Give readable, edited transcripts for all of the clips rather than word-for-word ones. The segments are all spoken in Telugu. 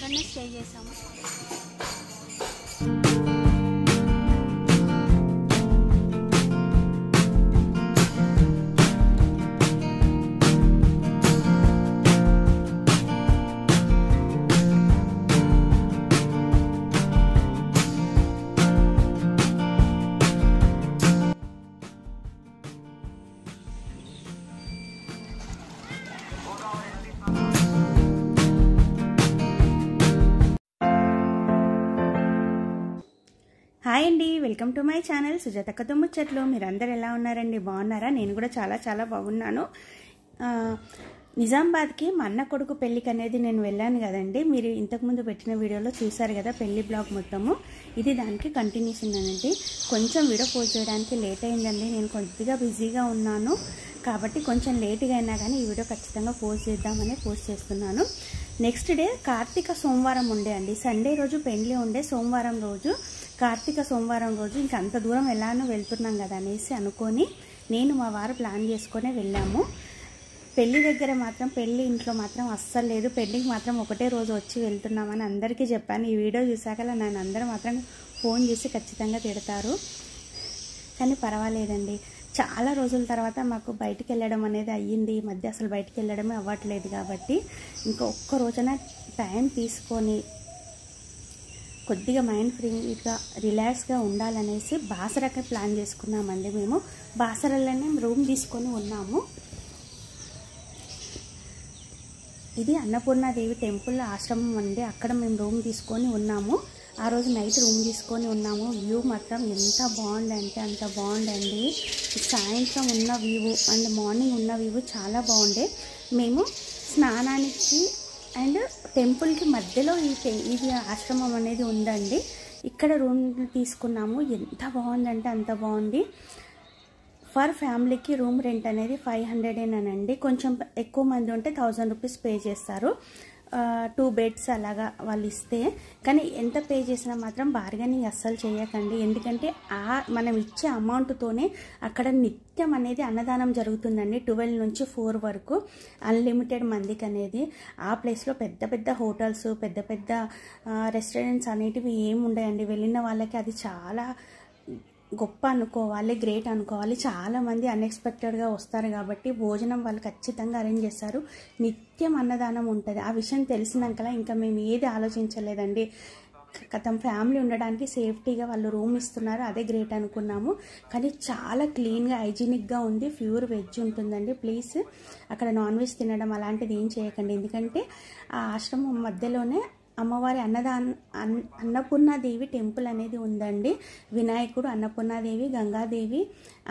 అక్కడనే స్టే చేసాము. హాయ్ అండి, welcome to my channel Sujatha కథ ముచ్చట్లు. మీరందరూ ఎలా ఉన్నారండి? బాగున్నారా? నేను కూడా చాలా చాలా బాగున్నాను. నిజామాబాద్కి మా అన్న కొడుకు పెళ్ళికి అనేది నేను వెళ్ళాను కదండి. మీరు ఇంతకుముందు పెట్టిన వీడియోలో చూసారు కదా, పెళ్లి బ్లాగ్ మొత్తము. ఇది దానికి కంటిన్యూషన్ అండి. కొంచెం వీడియో పోస్ట్ చేయడానికి లేట్ అయిందండి. నేను కొద్దిగా బిజీగా ఉన్నాను కాబట్టి కొంచెం లేట్గా అయినా కానీ ఈ వీడియో ఖచ్చితంగా పోస్ట్ చేద్దామని పోస్ట్ చేస్తున్నాను. నెక్స్ట్ డే కార్తీక సోమవారం ఉండే అండి. సండే రోజు పెళ్లి ఉండే, సోమవారం రోజు కార్తీక సోమవారం రోజు ఇంకా అంత దూరం ఎలానో వెళ్తున్నాం కదా అనేసి అనుకొని నేను మా వారు ప్లాన్ చేసుకొని వెళ్ళాము. పెళ్లి దగ్గర మాత్రం, పెళ్లి ఇంట్లో మాత్రం అస్సలు లేదు. పెళ్లికి మాత్రం ఒకటే రోజు వచ్చి వెళ్తున్నామని అందరికీ చెప్పాను. ఈ వీడియో చూసాక నన్ను అందరూ మాత్రం ఫోన్ చేసి ఖచ్చితంగా తిడతారు, కానీ పర్వాలేదండి. చాలా రోజుల తర్వాత మాకు బయటికి వెళ్ళడం అనేది అయ్యింది. ఈ మధ్య అసలు బయటికి వెళ్ళడమే అవ్వట్లేదు కాబట్టి ఇంకా ఒక్క రోజున టైం తీసుకొని కొద్దిగా మైండ్ ఫ్రీగా రిలాక్స్గా ఉండాలనేసి బాసరకి ప్లాన్ చేసుకున్నామండి. మేము బాసరలోనే రూమ్ తీసుకొని ఉన్నాము. ఇది అన్నపూర్ణాదేవి టెంపుల్ ఆశ్రమం అండి. అక్కడ మేము రూమ్ తీసుకొని ఉన్నాము. ఆ రోజు నైట్ రూమ్ తీసుకొని ఉన్నాము. వ్యూ మాత్రం ఎంత బాగుందంటే అంత బాగుందండి. సాయంత్రం ఉన్న వ్యూ అండ్ మార్నింగ్ ఉన్న వ్యూ చాలా బాగుండే. మేము స్నానానికి అండ్ టెంపుల్కి మధ్యలో ఇది ఆశ్రమం అనేది ఉందండి. ఇక్కడ రూమ్ తీసుకున్నాము. ఎంత బాగుందంటే అంత బాగుంది. ఫర్ ఫ్యామిలీకి రూమ్ రెంట్ అనేది 500 కొంచెం ఎక్కువ మంది ఉంటే 1000 రూపీస్ పే చేస్తారు. 2 బెడ్స్ అలాగా వాళ్ళు ఇస్తే. కానీ ఎంత పే చేసినా మాత్రం బార్గెనింగ్ అస్సలు చేయకండి. ఎందుకంటే మనం ఇచ్చే అమౌంట్తోనే అక్కడ నిత్యం అనేది అన్నదానం జరుగుతుందండి. 12 నుంచి 4 వరకు అన్లిమిటెడ్ మందికి అనేది. ఆ ప్లేస్లో పెద్ద పెద్ద హోటల్స్, పెద్ద పెద్ద రెస్టారెంట్స్ అనేటివి ఏమి ఉండయండి. వెళ్ళిన వాళ్ళకి అది చాలా గొప్ప అనుకోవాలి, గ్రేట్ అనుకోవాలి. చాలామంది అన్ఎక్స్పెక్టెడ్గా వస్తారు కాబట్టి భోజనం వాళ్ళు ఖచ్చితంగా అరేంజ్ చేస్తారు. నిత్యం అన్నదానం ఉంటుంది. ఆ విషయం తెలిసినాకలా ఇంకా మేము ఏది ఆలోచించలేదండి. తమ ఫ్యామిలీ ఉండడానికి సేఫ్టీగా వాళ్ళు రూమ్ ఇస్తున్నారు, అదే గ్రేట్ అనుకున్నాము. కానీ చాలా క్లీన్గా హైజీనిక్గా ఉంది. ప్యూర్ వెజ్ ఉంటుందండి. ప్లీజ్ అక్కడ నాన్ వెజ్ తినడం అలాంటిది ఏం చేయకండి. ఎందుకంటే ఆ ఆశ్రమం మధ్యలోనే అమ్మవారి అన్నపూర్ణాదేవి టెంపుల్ అనేది ఉందండి. వినాయకుడు, అన్నపూర్ణాదేవి, గంగాదేవి,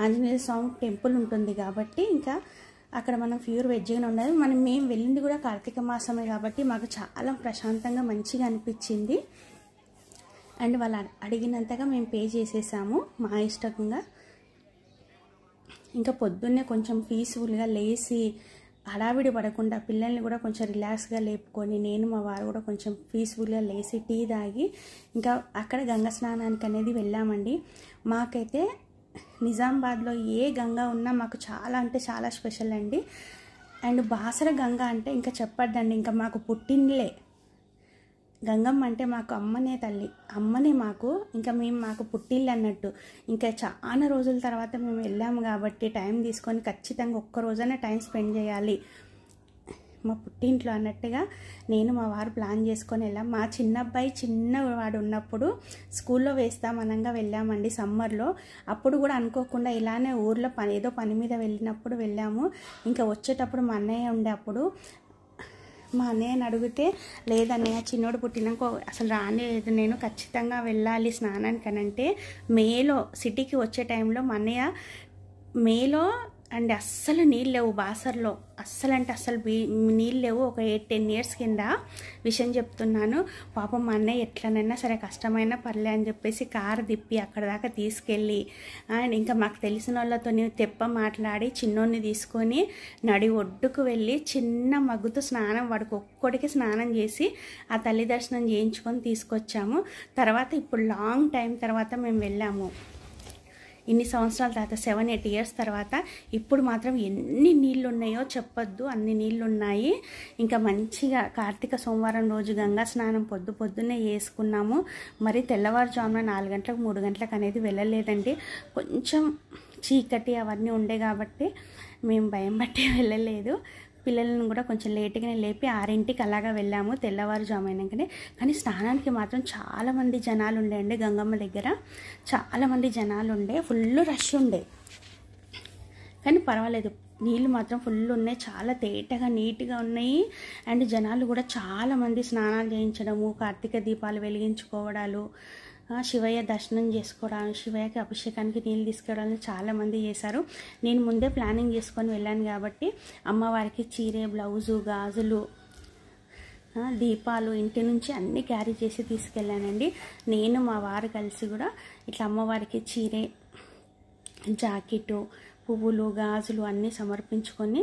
ఆంజనేయ స్వామి టెంపుల్ ఉంటుంది కాబట్టి ఇంకా అక్కడ మనం ప్యూర్ వెజ్గానే ఉండాలి. మేము వెళ్ళింది కూడా కార్తీక మాసమే కాబట్టి మాకు చాలా ప్రశాంతంగా మంచిగా అనిపించింది. అండ్ వాళ్ళు అడిగినంతగా మేము పే చేసేసాము మా ఇష్టంగా. ఇంకా పొద్దున్నే కొంచెం పీస్ఫుల్గా లేచి హడావిడి పడకుండా పిల్లల్ని కూడా కొంచెం రిలాక్స్గా లేపుకొని నేను మా వారు కూడా కొంచెం పీస్ఫుల్గా లేచి టీ తాగి ఇంకా అక్కడ గంగా స్నానానికి అనేది వెళ్ళామండి. మాకైతే నిజామాబాద్లో ఏ గంగా ఉన్నా మాకు చాలా అంటే చాలా స్పెషల్ అండి. అండ్ బాసర గంగా అంటే ఇంకా చెప్పొద్దండి. ఇంకా మాకు పుట్టినలే గంగమ్మ అంటే మాకు అమ్మనే తల్లి, అమ్మనే మాకు. ఇంకా మాకు పుట్టిల్లు అన్నట్టు. ఇంకా చాలా రోజుల తర్వాత మేము వెళ్ళాము కాబట్టి టైం తీసుకొని ఖచ్చితంగా ఒక్క రోజైనా టైం స్పెండ్ చేయాలి మా పుట్టింట్లో అన్నట్టుగా నేను మా వారు ప్లాన్ చేసుకొని వెళ్ళాం. మా చిన్నబ్బాయి చిన్నవాడు ఉన్నప్పుడు స్కూల్లో వేస్తామనంగా వెళ్ళామండి సమ్మర్లో. అప్పుడు కూడా అనుకోకుండా ఇలానే ఊర్లో ఏదో పని మీద వెళ్ళినప్పుడు వెళ్ళాము. ఇంకా వచ్చేటప్పుడు మా అన్నయ్య ఉండే అప్పుడు మా అన్నయ్యని అడిగితే లేదన్నయ్య చిన్నోడు పుట్టినాక అసలు రాలేదు, నేను ఖచ్చితంగా వెళ్ళాలి స్నానానికి అని అంటే మేలో సిటీకి వచ్చే టైంలో మా అన్నయ్య మేలో అండ్ అస్సలు నీళ్ళు లేవు బాసర్లో. అస్సలు అంటే అస్సలు నీళ్ళు లేవు. ఒక 8-10 years కింద విషయం చెప్తున్నాను. పాపం మా అన్నయ్య ఎట్లనైనా సరే కష్టమైనా పర్లే అని చెప్పేసి కారు తిప్పి అక్కడ దాకా తీసుకెళ్ళి అండ్ ఇంకా మాకు తెలిసిన వాళ్ళతో తెప్ప మాట్లాడి చిన్నోడిని తీసుకొని నడి ఒడ్డుకు వెళ్ళి చిన్న మగ్గుతో స్నానం వాడికి ఒక్కడికి స్నానం చేసి ఆ తల్లి దర్శనం చేయించుకొని తీసుకొచ్చాము. తర్వాత ఇప్పుడు లాంగ్ టైం తర్వాత మేము వెళ్ళాము. ఇన్ని సంవత్సరాల తర్వాత 7-8 ఇయర్స్ తర్వాత ఇప్పుడు మాత్రం ఎన్ని నీళ్ళు ఉన్నాయో చెప్పొద్దు, అన్ని నీళ్ళు ఉన్నాయి. ఇంకా మంచిగా కార్తీక సోమవారం రోజు గంగా స్నానం పొద్దున్నే చేసుకున్నాము. మరి తెల్లవారుజామున 4 గంటలకు 3 గంటలకు అనేది వెళ్ళలేదండి. కొంచెం చీకటి అవన్నీ ఉండే కాబట్టి మేము భయం బట్టి వెళ్ళలేదు. పిల్లలను కూడా కొంచెం లేట్గానే లేపి 6ంటికి అలాగా వెళ్ళాము తెల్లవారుజామైనాకనే. కానీ స్నానానికి మాత్రం చాలామంది జనాలు ఉండే గంగమ్మ దగ్గర, చాలామంది జనాలు ఉండే, ఫుల్ రష్ ఉండే. కానీ పర్వాలేదు, నీళ్ళు మాత్రం ఫుల్ ఉన్నాయి, చాలా తేటగా నీట్గా ఉన్నాయి. అండ్ జనాలు కూడా చాలామంది స్నానాలు చేయించడము, కార్తీక దీపాలు వెలిగించుకోవడాలు, శివయ్య దర్శనం చేసుకోవడం, శివయ్యకి అభిషేకానికి నీళ్ళు తీసుకురావడానికి చాలామంది చేశారు. నేను ముందే ప్లానింగ్ చేసుకొని వెళ్ళాను కాబట్టి అమ్మవారికి చీరే, బ్లౌజు, గాజులు, దీపాలు ఇంటి నుంచి అన్నీ క్యారీ చేసి తీసుకెళ్ళానండి. నేను మా వారు కలిసి కూడా ఇట్లా అమ్మవారికి చీరే, జాకెట్టు, పువ్వులు, గాజులు అన్నీ సమర్పించుకొని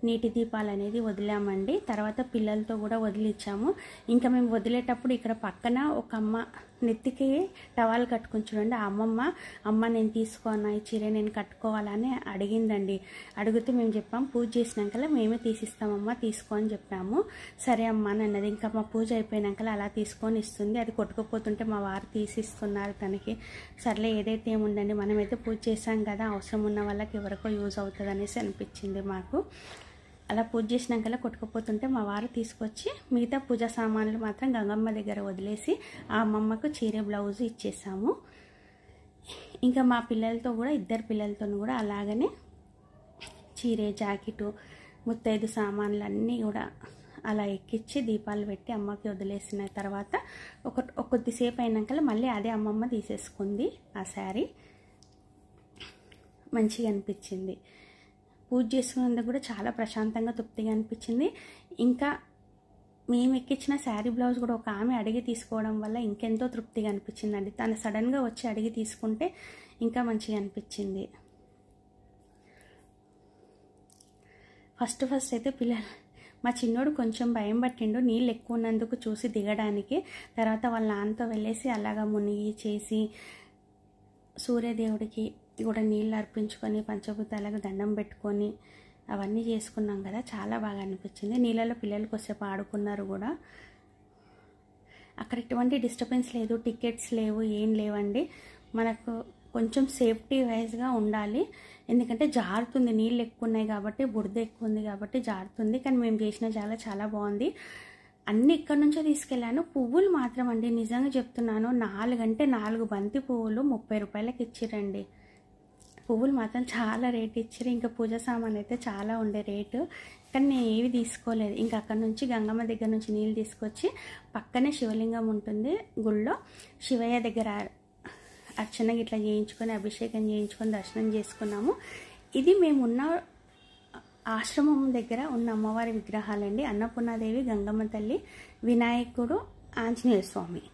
నీటి దీపాలు అనేది వదిలామండి. తర్వాత పిల్లలతో కూడా వదిలిచ్చాము. ఇంకా మేము వదిలేటప్పుడు ఇక్కడ పక్కన ఒక అమ్మ నెత్తికి టవాల్ కట్టుకుని చూడండి, ఆ అమ్మ నేను తీసుకోనా ఈ చీర, నేను కట్టుకోవాలని అడిగిందండి. అడిగితే మేము చెప్పాము పూజ చేసినాక మేమే తీసిస్తామమ్మా, తీసుకో అని చెప్పాము. సరే అమ్మ అని అన్నది. ఇంకా మా పూజ అయిపోయినాక అలా తీసుకొని ఇస్తుంది. అది కొట్టుకుపోతుంటే మా వారు తీసిస్తున్నారు తనకి. సర్లే ఏదైతే ఏముందండి, మనమైతే పూజ చేసాం కదా, అవసరం ఉన్న వాళ్ళకి ఎవరికో యూజ్ అవుతుంది అనేసి అనిపించింది మాకు. అలా పూజ చేసినాక కొట్టుకుపోతుంటే మా వారు తీసుకొచ్చి మిగతా పూజా సామాన్లు మాత్రం గంగమ్మ దగ్గర వదిలేసి ఆ అమ్మమ్మకు చీర, బ్లౌజు ఇచ్చేసాము. ఇంకా మా పిల్లలతో కూడా, 2 పిల్లలతో కూడా అలాగనే చీరే, జాకెట్టు, ముత్తైదు సామాన్లు అన్నీ కూడా అలా ఎక్కించి దీపాలు పెట్టి అమ్మకి వదిలేసిన తర్వాత కొద్దిసేపు అయినాక మళ్ళీ అదే అమ్మమ్మ తీసేసుకుంది ఆ శారీ. మంచిగా అనిపించింది. పూజ చేసుకున్నందుకు కూడా చాలా ప్రశాంతంగా, తృప్తిగా అనిపించింది. ఇంకా మేము ఎక్కించిన శారీ, బ్లౌజ్ కూడా ఒక ఆమె అడిగి తీసుకోవడం వల్ల ఇంకెంతో తృప్తిగా అనిపించిందండి. తను సడన్గా వచ్చి అడిగి తీసుకుంటే ఇంకా మంచిగా అనిపించింది. ఫస్ట్ అయితే మా చిన్నోడు కొంచెం భయం పట్టిండు, నీళ్ళు ఎక్కువ ఉన్నందుకు చూసి దిగడానికి. తర్వాత వాళ్ళ నాన్నతో వెళ్ళేసి అలాగా మునిగి చేసి సూర్యదేవుడికి కూడా నీళ్ళు అర్పించుకొని పంచభూతాలకు దండం పెట్టుకొని అవన్నీ చేసుకున్నాం కదా, చాలా బాగా అనిపించింది. నీళ్ళలో పిల్లలు కొద్దిసేపు ఆడుకున్నారు కూడా. అక్కడ ఎటువంటి డిస్టర్బెన్స్ లేదు, టికెట్స్ లేవు, ఏం లేవండి. మనకు కొంచెం సేఫ్టీ వైజ్గా ఉండాలి, ఎందుకంటే జారుతుంది, నీళ్ళు ఎక్కువ ఉన్నాయి కాబట్టి, బురద ఎక్కువ ఉంది కాబట్టి జారుతుంది. కానీ మేము చేసిన చాలా బాగుంది. అన్నీ ఇక్కడ నుంచే తీసుకెళ్ళాను. పువ్వులు మాత్రం అండి, నిజంగా చెప్తున్నాను, 4 బంతి పువ్వులు 30 రూపాయలకి ఇచ్చిరండి. పువ్వులు మాత్రం చాలా రేట్ ఇచ్చారు. ఇంకా పూజ సామాన్ అయితే చాలా ఉండే రేటు, కానీ నేను ఏవి తీసుకోలేదు. ఇంకా అక్కడ నుంచి గంగమ్మ దగ్గర నుంచి నీళ్ళు తీసుకొచ్చి పక్కనే శివలింగం ఉంటుంది గుళ్ళో, శివయ్య దగ్గర అర్చన ఇట్లా చేయించుకొని, అభిషేకం చేయించుకొని దర్శనం చేసుకున్నాము. ఇది మేమున్న ఆశ్రమం దగ్గర ఉన్న అమ్మవారి విగ్రహాలండి. అన్నపూర్ణాదేవి, గంగమ్మ తల్లి, వినాయకుడు, ఆంజనేయ స్వామి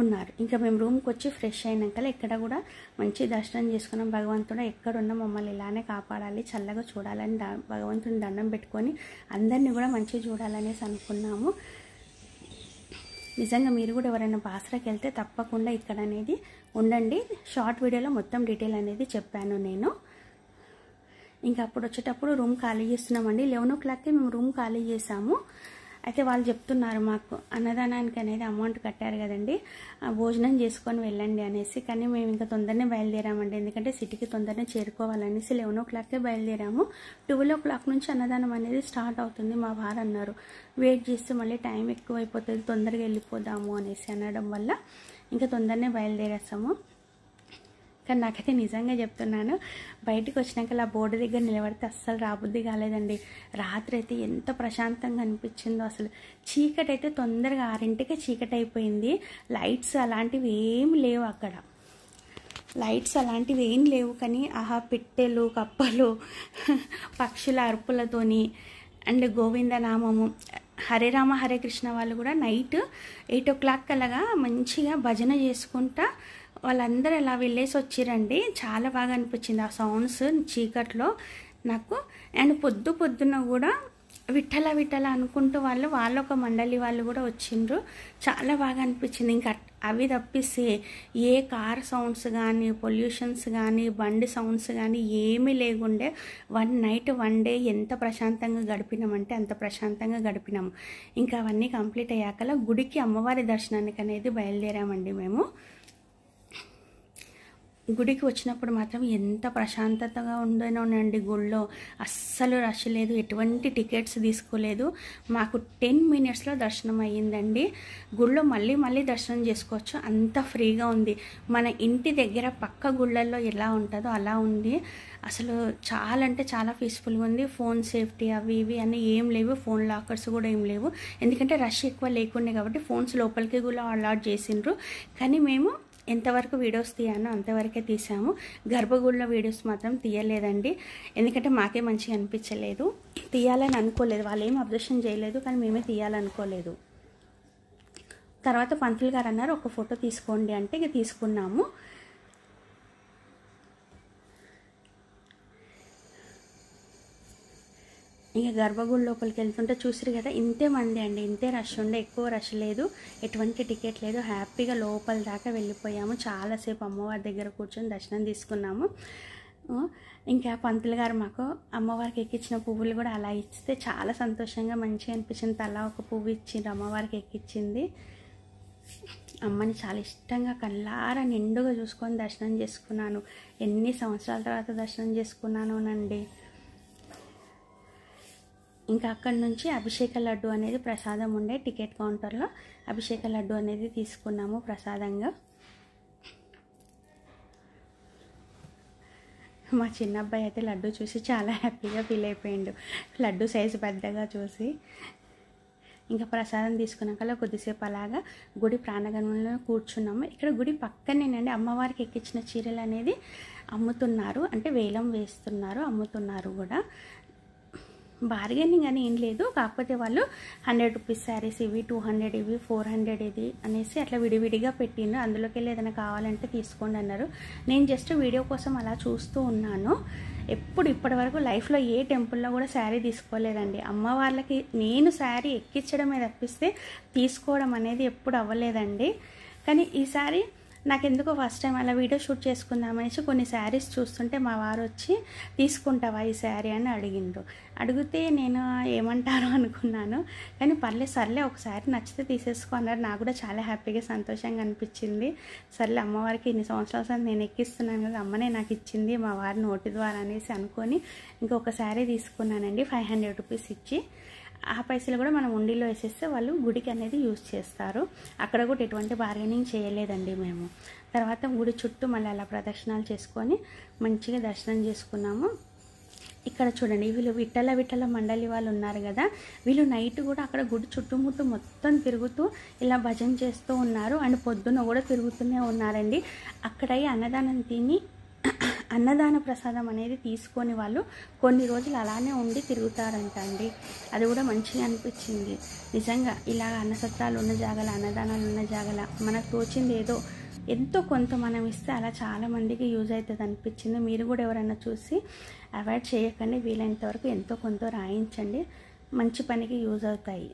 ఉన్నారు. ఇంకా మేము రూమ్కి వచ్చి ఫ్రెష్ అయినాక ఇక్కడ కూడా మంచి దర్శనం చేసుకున్నాం. భగవంతుడు ఎక్కడున్నా మమ్మల్ని ఇలానే కాపాడాలి, చల్లగా చూడాలని భగవంతుని దండం పెట్టుకొని అందరినీ కూడా మంచిగా చూడాలనేసి అనుకున్నాము. నిజంగా మీరు కూడా ఎవరైనా బాసరాకి వెళ్తే తప్పకుండా ఇక్కడ అనేది ఉండండి. షార్ట్ వీడియోలో మొత్తం డీటెయిల్ అనేది చెప్పాను నేను. ఇంకా అప్పుడు వచ్చేటప్పుడు రూమ్ ఖాళీ చేస్తున్నామండి. 11 o'clockకి మేము రూమ్ ఖాళీ చేసాము. అయితే వాళ్ళు చెప్తున్నారు మాకు అన్నదానానికి అనేది అమౌంట్ కట్టారు కదండి, భోజనం చేసుకొని వెళ్ళండి అనేసి. కానీ మేము ఇంకా తొందరనే బయలుదేరామండి, ఎందుకంటే సిటీకి తొందరనే చేరుకోవాలనేసి 11 o'clockకే బయలుదేరాము. 12 o'clock నుంచి అన్నదానం అనేది స్టార్ట్ అవుతుంది మా వారు అన్నారు. వెయిట్ చేస్తే మళ్ళీ టైం ఎక్కువ అయిపోతుంది, తొందరగా వెళ్ళిపోదాము అనేసి అనడం వల్ల ఇంకా తొందరనే బయలుదేరేస్తాము. కానీ నాకైతే నిజంగా చెప్తున్నాను, బయటకు వచ్చినాక ఆ బోర్డు దగ్గర నిలబడితే అస్సలు రాబుద్ది కాలేదండి. రాత్రి అయితే ఎంత ప్రశాంతంగా అనిపించిందో అసలు. చీకటి అయితే తొందరగా 6ంటికే చీకటి అయిపోయింది. లైట్స్ అలాంటివి ఏం లేవు అక్కడ, లైట్స్ అలాంటివి ఏం లేవు. కానీ ఆహా పిట్టెలు, కప్పలు, పక్షుల అరుపులతోని అండ్ గోవిందనామము, హరే రామ హరే కృష్ణ వాళ్ళు కూడా నైట్ 8 o'clock అలాగా మంచిగా భజన చేసుకుంటా వాళ్ళందరూ అలా వెళ్ళేసి వచ్చిరండి. చాలా బాగా అనిపించింది ఆ సౌండ్స్ చీకట్లో నాకు. అండ్ పొద్దున కూడా విఠల విఠల అనుకుంటూ వాళ్ళు ఒక మండలి వాళ్ళు కూడా వచ్చిండ్రు. చాలా బాగా అనిపించింది. ఇంకా అవి తప్పిస్తే ఏ కార్ సౌండ్స్ కానీ, పొల్యూషన్స్ కానీ, బండి సౌండ్స్ కానీ ఏమీ లేకుండే 1 నైట్ 1 డే ఎంత ప్రశాంతంగా గడిపినామంటే అంత ప్రశాంతంగా గడిపినాము. ఇంకా అవన్నీ కంప్లీట్ అయ్యాకలా గుడికి అమ్మవారి దర్శనానికి అనేది బయలుదేరామండి మేము. గుడికి వచ్చినప్పుడు మాత్రం ఎంత ప్రశాంతతగా ఉండేనండి. గుడిలో అస్సలు రష్ లేదు, ఎటువంటి టికెట్స్ తీసుకోలేదు. మాకు 10 మినిట్స్లో దర్శనం అయ్యిందండి. గుడిలో మళ్ళీ దర్శనం చేసుకోవచ్చు, అంత ఫ్రీగా ఉంది. మన ఇంటి దగ్గర పక్క గుళ్ళల్లో ఎలా ఉంటుందో అలా ఉంది. అసలు చాలా అంటే చాలా పీస్ఫుల్గా ఉంది. ఫోన్ సేఫ్టీ అవి ఇవి అని ఏం లేవు, ఫోన్ లాకర్స్ కూడా ఏం లేవు. ఎందుకంటే రష్ ఎక్కువ లేకుండే కాబట్టి ఫోన్స్ లోపలికి కూడా అలాట్ చేసిండ్రు. కానీ మేము ఎంతవరకు వీడియోస్ తీయానో అంతవరకే తీసాము. గర్భగుడిలో వీడియోస్ మాత్రం తీయలేదండి, ఎందుకంటే మాకే మంచిగా అనిపించలేదు. తీయాలని అనుకోలేదు, వాళ్ళు ఏం అబ్జెక్షన్ చేయలేదు, కానీ మేమే తీయాలనుకోలేదు. తర్వాత పంతులు గారు అన్నారు ఒక ఫోటో తీసుకోండి అంటే ఇక తీసుకున్నాము. ఇక గర్భగుడి లోపలికి వెళ్తుంటే చూసిరు కదా, ఇంతే మంది అండి, ఇంతే రష్ ఉండే, ఎక్కువ రష్ లేదు, ఎటువంటి టికెట్ లేదు. హ్యాపీగా లోపల దాకా వెళ్ళిపోయాము. చాలాసేపు అమ్మవారి దగ్గర కూర్చొని దర్శనం తీసుకున్నాము. ఇంకా పంతులు గారు మాకు అమ్మవారికి ఎక్కించిన పువ్వులు కూడా అలా ఇస్తే చాలా సంతోషంగా మంచిగా అనిపించింది. తలా ఒక పువ్వు ఇచ్చింది, అమ్మవారికి ఎక్కించింది. అమ్మని చాలా ఇష్టంగా కళ్ళారా నిండుగా చూసుకొని దర్శనం చేసుకున్నాను. ఎన్ని సంవత్సరాల తర్వాత దర్శనం చేసుకున్నానోనండి. ఇంకా అక్కడి నుంచి అభిషేక లడ్డు అనేది ప్రసాదం ఉండే, టికెట్ కౌంటర్లో అభిషేక లడ్డు అనేది తీసుకున్నాము ప్రసాదంగా. మా చిన్న అబ్బాయి అయితే లడ్డు చూసి చాలా హ్యాపీగా ఫీల్ అయిపోయిండు, లడ్డు సైజు పెద్దగా చూసి. ఇంకా ప్రసాదం తీసుకున్నాక కొద్దిసేపు అలాగా గుడి ప్రాంగణంలో కూర్చున్నాము. ఇక్కడ గుడి పక్కనేనండి అమ్మవారికి ఎక్కించిన చీరలు అనేది అమ్ముతున్నారు, అంటే వేలం వేస్తున్నారు, అమ్ముతున్నారు కూడా. బార్గెనింగ్ అని ఏం లేదు, కాకపోతే వాళ్ళు 100 రూపీస్ శారీస్ ఇవి, 200 ఇవి, 400 ఇది అనేసి అట్లా విడివిడిగా పెట్టిండ్రు. అందులోకి వెళ్ళి ఏదైనా కావాలంటే తీసుకోండి అన్నారు. నేను జస్ట్ వీడియో కోసం అలా చూస్తూ ఉన్నాను. ఇప్పటి వరకు లైఫ్లో ఏ టెంపుల్లో కూడా శారీ తీసుకోలేదండి. అమ్మవార్లకి నేను శారీ ఎక్కించడమే తప్పిస్తే తీసుకోవడం అనేది ఎప్పుడు అవ్వలేదండి. కానీ ఈసారి నాకెందుకో ఫస్ట్ టైం అలా వీడియో షూట్ చేసుకుందామనేసి కొన్ని శారీస్ చూస్తుంటే మా వారు వచ్చి తీసుకుంటావా ఈ శారీ అని అడిగిండ్రు. అడిగితే నేను ఏమంటారో అనుకున్నాను, కానీ పర్లేదు సర్లే ఒక శారీ నచ్చితే తీసేసుకో అన్నారు. నాకు కూడా చాలా హ్యాపీగా సంతోషంగా అనిపించింది. సర్లే అమ్మవారికి ఇన్ని సంవత్సరాల సార్ నేను ఎక్కిస్తున్నాను కదా, అమ్మనే నాకు ఇచ్చింది మా వారి నోటి ద్వారా అనేసి అనుకొని ఇంకొక శారీ తీసుకున్నానండి 500 రూపీస్ ఇచ్చి. ఆ పైసలు కూడా మనం ఉండిలో వేసేస్తే వాళ్ళు గుడికి అనేది యూజ్ చేస్తారు. అక్కడ కూడా ఎటువంటి బార్గెనింగ్ చేయలేదండి మేము. తర్వాత గుడి చుట్టూ మళ్ళీ అలా ప్రదక్షిణాలు చేసుకొని మంచిగా దర్శనం చేసుకున్నాము. ఇక్కడ చూడండి, వీళ్ళు విఠల మండలి వాళ్ళు ఉన్నారు కదా, వీళ్ళు నైట్ కూడా అక్కడ గుడి చుట్టుముట్టు మొత్తం తిరుగుతూ ఇలా భజన చేస్తూ ఉన్నారు. అండ్ పొద్దున కూడా తిరుగుతూనే ఉన్నారండి. అక్కడ అన్నదానం తిని అన్నదాన ప్రసాదం అనేది తీసుకొని వాళ్ళు కొన్ని రోజులు అలానే ఉండి తిరుగుతారంట అండి. అది కూడా మంచిగా అనిపించింది నిజంగా. ఇలా అన్నసత్రాలు ఉన్న జాగల, అన్నదానాలు ఉన్న జాగల మనకు తోచింది ఏదో ఎంతో కొంత మనం ఇస్తే అలా చాలామందికి యూజ్ అవుతుంది అనిపించింది. మీరు కూడా ఎవరైనా చూసి అవాయిడ్ చేయకండి, వీలైనంత వరకు ఎంతో కొంత రాయించండి, మంచి పనికి యూజ్ అవుతాయి.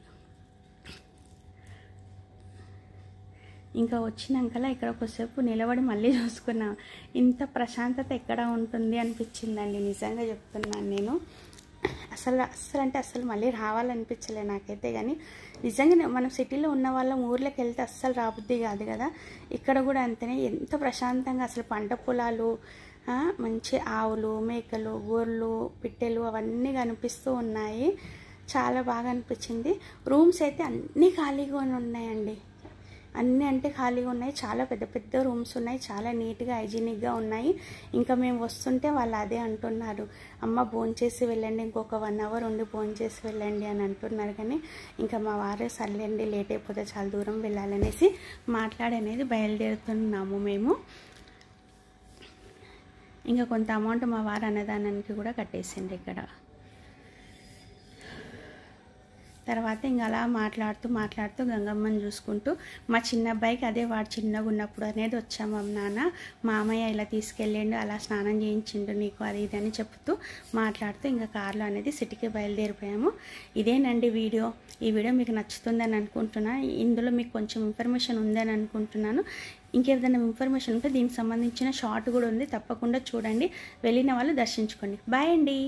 ఇంకా వచ్చినాకలా ఇక్కడ కొద్దిసేపు నిలబడి మళ్ళీ చూసుకున్నాం. ఇంత ప్రశాంతత ఎక్కడ ఉంటుంది అనిపించిందండి, నిజంగా చెప్తున్నాను నేను. అస్సలు మళ్ళీ రావాలనిపించలే నాకైతే. కానీ నిజంగా మనం సిటీలో ఉన్న వాళ్ళం ఊర్లోకి వెళ్తే అస్సలు రాబుద్ది కాదు కదా. ఇక్కడ కూడా అంతనే, ఎంత ప్రశాంతంగా అసలు పంట పొలాలు, మంచి ఆవులు, మేకలు, గొర్రెలు, పిట్టెలు అవన్నీ కనిపిస్తూ ఉన్నాయి. చాలా బాగా అనిపించింది. రూమ్స్ అయితే అన్నీ ఖాళీగా ఉన్నాయండి, అన్నీ అంటే ఖాళీగా ఉన్నాయి. చాలా పెద్ద పెద్ద రూమ్స్ ఉన్నాయి, చాలా నీట్గా హైజీనిక్గా ఉన్నాయి. ఇంకా మేము వస్తుంటే వాళ్ళు అదే అంటున్నారు, అమ్మ భోంచేసి వెళ్ళండి, ఇంకొక 1 అవర్ ఉండి భోంచేసి వెళ్ళండి అని అంటున్నారు. కానీ ఇంకా మా వారే సర్లేండి లేట్ అయిపోతే చాలా దూరం వెళ్ళాలనేసి మాట్లాడనేది బయలుదేరుతున్నాము మేము. ఇంకా కొంత అమౌంట్ మా వారు అన్నదానానికి కూడా కట్టేసింది ఇక్కడ. తర్వాత ఇంకా అలా మాట్లాడుతూ గంగమ్మని చూసుకుంటూ మా చిన్న అబ్బాయికి అదే వాడు చిన్నగా ఉన్నప్పుడు అనేది వచ్చాము నాన్న, మామయ్య ఇలా తీసుకెళ్ళిండు, అలా స్నానం చేయించిండు నీకు అది ఇది అని చెప్తూ మాట్లాడుతూ ఇంకా కార్లో అనేది సిటీకి బయలుదేరిపోయాము. ఇదేనండి వీడియో. ఈ వీడియో మీకు నచ్చుతుందని అనుకుంటున్నాను. ఇందులో మీకు కొంచెం ఇన్ఫర్మేషన్ ఉందని అనుకుంటున్నాను. ఇంకేదైనా ఇన్ఫర్మేషన్ ఉంటే దీనికి సంబంధించిన షార్ట్ కూడా ఉంది, తప్పకుండా చూడండి. వెళ్ళిన వాళ్ళు దర్శించుకోండి. బాయ్ అండి.